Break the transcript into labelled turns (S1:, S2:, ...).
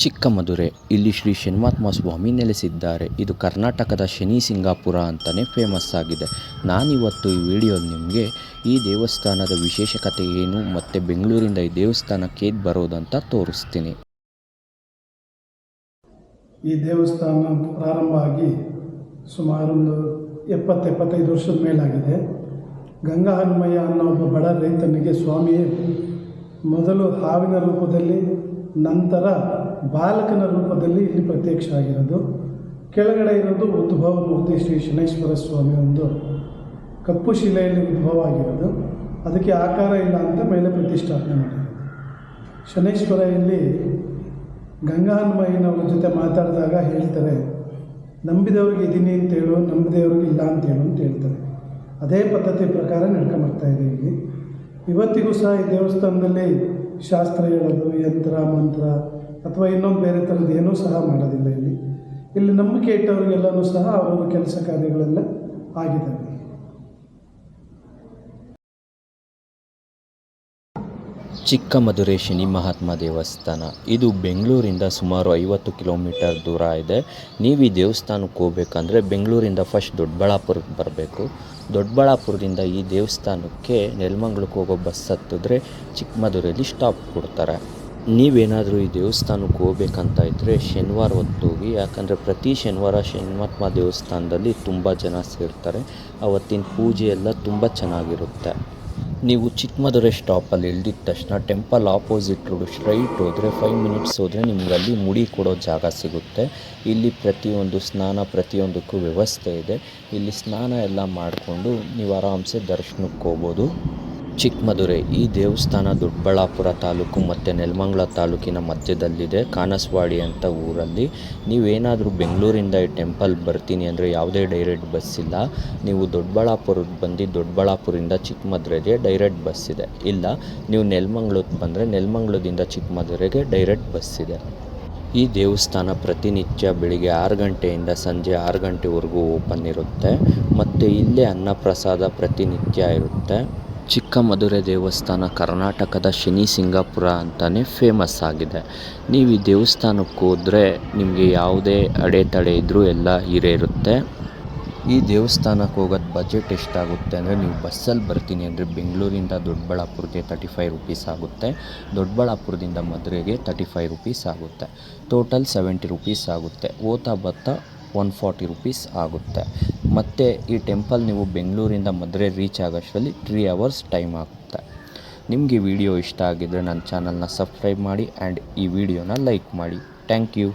S1: ಚಿಕ್ಕಮದುರೆ. ಇಲ್ಲಿ ಶ್ರೀ ಶನಿಮಹಾತ್ಮ ಸ್ವಾಮಿ ನೆಲೆಸಿದ್ದಾರೆ. ಇದು ಕರ್ನಾಟಕದ ಶನಿ ಸಿಂಗಾಪುರ ಅಂತಲೇ ಫೇಮಸ್ ಆಗಿದೆ. ನಾನಿವತ್ತು ಈ ವಿಡಿಯೋದಲ್ಲಿ ನಿಮಗೆ ಈ ದೇವಸ್ಥಾನದ ವಿಶೇಷತೆ ಏನು ಮತ್ತು ಬೆಂಗಳೂರಿಂದ ಈ ದೇವಸ್ಥಾನಕ್ಕೆ ಹೇಗೆ ಬರೋದಂತ ತೋರಿಸ್ತೀನಿ.
S2: ಈ ದೇವಸ್ಥಾನ ಪ್ರಾರಂಭ ಆಗಿ ಸುಮಾರೊಂದು 70-75 ವರ್ಷದ ಮೇಲಾಗಿದೆ. ಗಂಗಾ ಹನುಮಯ್ಯ ಅನ್ನೋ ಒಬ್ಬ ಬಡ ರೈತನಿಗೆ ಸ್ವಾಮಿಯೇ ಮೊದಲು ಹಾವಿನ ರೂಪದಲ್ಲಿ, ನಂತರ ಬಾಲಕನ ರೂಪದಲ್ಲಿ ಇಲ್ಲಿ ಪ್ರತ್ಯಕ್ಷ ಆಗಿರೋದು. ಕೆಳಗಡೆ ಇರೋದು ಉದ್ಭವ ಮೂರ್ತಿ ಶ್ರೀ ಶನೈಶ್ವರ ಸ್ವಾಮಿ, ಒಂದು ಕಪ್ಪು ಶಿಲೆಯಲ್ಲಿ ಉದ್ಭವ ಆಗಿರೋದು. ಅದಕ್ಕೆ ಆಕಾರ ಇಲ್ಲ ಅಂತ ಮೇಲೆ ಪ್ರತಿಷ್ಠಾಪನೆ ಮಾಡಿರೋದು. ಶನೈಶ್ವರ ಇಲ್ಲಿ ಗಂಗಾ ಹನುಮಯ್ಯನವ್ರ ಜೊತೆ ಮಾತಾಡಿದಾಗ ಹೇಳ್ತಾರೆ, ನಂಬಿದವ್ರಿಗೆ ಇದೀನಿ ಅಂತೇಳು, ನಂಬಿದವ್ರಿಗೆ ಇಲ್ಲ ಅಂತೇಳು ಅಂತ ಹೇಳ್ತಾರೆ. ಅದೇ ಪದ್ಧತಿ ಪ್ರಕಾರ ನಡ್ಕೊಂಬರ್ತಾಯಿದೆ ಇಲ್ಲಿ. ಇವತ್ತಿಗೂ ಸಹ ಈ ದೇವಸ್ಥಾನದಲ್ಲಿ ಶಾಸ್ತ್ರ ಹೇಳೋದು, ಯಂತ್ರ ಮಂತ್ರ ಅಥವಾ ಇನ್ನೊಂದು ಬೇರೆ ಥರದ್ದು ಏನೂ ಸಹ ಮಾಡೋದಿಲ್ಲ. ಇಲ್ಲಿ ನಂಬಿಕೆ ಇಟ್ಟವರಿಗೆಲ್ಲನೂ ಸಹ ಅವರ ಕೆಲಸ ಕಾರ್ಯಗಳೆಲ್ಲ ಆಗಿದ್ದಾವೆ.
S1: ಚಿಕ್ಕಮದುರೆ ಶನಿ ಮಹಾತ್ಮ ದೇವಸ್ಥಾನ ಇದು ಬೆಂಗಳೂರಿಂದ ಸುಮಾರು 50 ಕಿಲೋಮೀಟರ್ ದೂರ ಇದೆ. ನೀವು ಈ ದೇವಸ್ಥಾನಕ್ಕೆ ಹೋಗ್ಬೇಕಂದ್ರೆ ಬೆಂಗಳೂರಿಂದ ಫಸ್ಟ್ ದೊಡ್ಡಬಳ್ಳಾಪುರಕ್ಕೆ ಬರಬೇಕು. ದೊಡ್ಡಬಳ್ಳಾಪುರದಿಂದ ಈ ದೇವಸ್ಥಾನಕ್ಕೆ ನೆಲಮಂಗಲಕ್ಕೆ ಹೋಗೋ ಬಸ್ ಹತ್ತಿದ್ರೆ ಚಿಕ್ಕಮದುರೆಯಲ್ಲಿ ಸ್ಟಾಪ್ ಕೊಡ್ತಾರೆ. ನೀವೇನಾದರೂ ಈ ದೇವಸ್ಥಾನಕ್ಕೆ ಹೋಗ್ಬೇಕಂತ ಇದ್ದರೆ ಶನಿವಾರ ಹೊತ್ತು ಹೋಗಿ, ಯಾಕಂದರೆ ಪ್ರತಿ ಶನಿವಾರ ಶನಿ ಮಹಾತ್ಮ ದೇವಸ್ಥಾನದಲ್ಲಿ ತುಂಬ ಜನ ಸೇರ್ತಾರೆ. ಅವತ್ತಿನ ಪೂಜೆ ಎಲ್ಲ ತುಂಬ ಚೆನ್ನಾಗಿರುತ್ತೆ. ನೀವು ಚಿಕ್ಕಮದುರೆ ಸ್ಟಾಪಲ್ಲಿ ಇಳಿದಿದ್ದ ತಕ್ಷಣ ಟೆಂಪಲ್ ಆಪೋಸಿಟ್ ರೋಡು ಸ್ಟ್ರೈಟ್ ಹೋದರೆ 5 ಮಿನಿಟ್ಸ್ ಹೋದರೆ ನಿಮ್ಗೆ ಅಲ್ಲಿ ಮುಡಿ ಕೊಡೋ ಜಾಗ ಸಿಗುತ್ತೆ. ಇಲ್ಲಿ ಪ್ರತಿಯೊಂದು ಸ್ನಾನ ಪ್ರತಿಯೊಂದಕ್ಕೂ ವ್ಯವಸ್ಥೆ ಇದೆ. ಇಲ್ಲಿ ಸ್ನಾನ ಎಲ್ಲ ಮಾಡಿಕೊಂಡು ನೀವು ಆರಾಮ್ಸೆ ದರ್ಶನಕ್ಕೆ ಹೋಗ್ಬೋದು. ಚಿಕ್ಕಮದುರೆ ಈ ದೇವಸ್ಥಾನ ದೊಡ್ಡಬಳ್ಳಾಪುರ ತಾಲೂಕು ಮತ್ತು ನೆಲಮಂಗಲ ತಾಲೂಕಿನ ಮಧ್ಯದಲ್ಲಿದೆ, ಕಾನಸವಾಡಿ ಅಂತ ಊರಲ್ಲಿ. ನೀವೇನಾದರೂ ಬೆಂಗಳೂರಿಂದ ಈ ಟೆಂಪಲ್ ಬರ್ತೀನಿ ಅಂದರೆ ಯಾವುದೇ ಡೈರೆಕ್ಟ್ ಬಸ್ ಇಲ್ಲ. ನೀವು ದೊಡ್ಡಬಳ್ಳಾಪುರಕ್ಕೆ ಬಂದು ದೊಡ್ಡಬಳ್ಳಾಪುರದಿಂದ ಚಿಕ್ಕಮದುರೆಗೆ ಡೈರೆಕ್ಟ್ ಬಸ್ ಇದೆ. ಇಲ್ಲ ನೀವು ನೆಲಮಂಗಲಕ್ಕೆ ಬಂದರೆ ನೆಲಮಂಗಲದಿಂದ ಚಿಕ್ಕಮದುರೆಗೆ ಡೈರೆಕ್ಟ್ ಬಸ್ ಇದೆ. ಈ ದೇವಸ್ಥಾನ ಪ್ರತಿನಿತ್ಯ ಬೆಳಿಗ್ಗೆ 6 ಗಂಟೆಯಿಂದ ಸಂಜೆ 6 ಗಂಟೆವರೆಗೂ ಓಪನ್ ಇರುತ್ತೆ. ಮತ್ತು ಇಲ್ಲೇ ಅನ್ನಪ್ರಸಾದ ಪ್ರತಿನಿತ್ಯ ಇರುತ್ತೆ. ಚಿಕ್ಕಮದುರೆ ದೇವಸ್ಥಾನ ಕರ್ನಾಟಕದ ಶನಿ ಸಿಂಗಾಪುರ ಅಂತಲೇ ಫೇಮಸ್ ಆಗಿದೆ. ನೀವು ಈ ದೇವಸ್ಥಾನಕ್ಕೆ ಹೋದರೆ ನಿಮಗೆ ಯಾವುದೇ ಅಡೆತಡೆ ಇದ್ದರೂ ಎಲ್ಲ ಇರುತ್ತೆ. ಈ ದೇವಸ್ಥಾನಕ್ಕೆ ಹೋಗೋದು ಬಜೆಟ್ ಎಷ್ಟಾಗುತ್ತೆ ಅಂದರೆ, ನೀವು ಬಸ್ಸಲ್ಲಿ ಬರ್ತೀನಿ ಅಂದರೆ ಬೆಂಗಳೂರಿಂದ ದೊಡ್ಡಬಳ್ಳಾಪುರಕ್ಕೆ 35 ರೂಪೀಸ್ ಆಗುತ್ತೆ. ದೊಡ್ಡಬಳ್ಳಾಪುರದಿಂದ ಮದುರೆಗೆ 35 ರೂಪೀಸ್ ಆಗುತ್ತೆ. ಟೋಟಲ್ 70 ರೂಪೀಸ್ ಆಗುತ್ತೆ. ಹೋಗ್ತಾ ಬರ್ತಾ 140 ರೂಪೀಸ್ ಆಗುತ್ತೆ. ಮತ್ತು ಈ ಟೆಂಪಲ್ ನೀವು ಬೆಂಗಳೂರಿಂದ ಮದುರೆ ರೀಚ್ ಆಗೋಷ್ಟರಲ್ಲಿ 3 ಅವರ್ಸ್ ಟೈಮ್ ಆಗುತ್ತೆ. ನಿಮಗೆ ವಿಡಿಯೋ ಇಷ್ಟ ಆಗಿದ್ದರೆ ನನ್ನ ಚಾನಲ್ನ ಸಬ್ಸ್ಕ್ರೈಬ್ ಮಾಡಿ ಆ್ಯಂಡ್ ಈ ವಿಡಿಯೋನ ಲೈಕ್ ಮಾಡಿ. Thank you.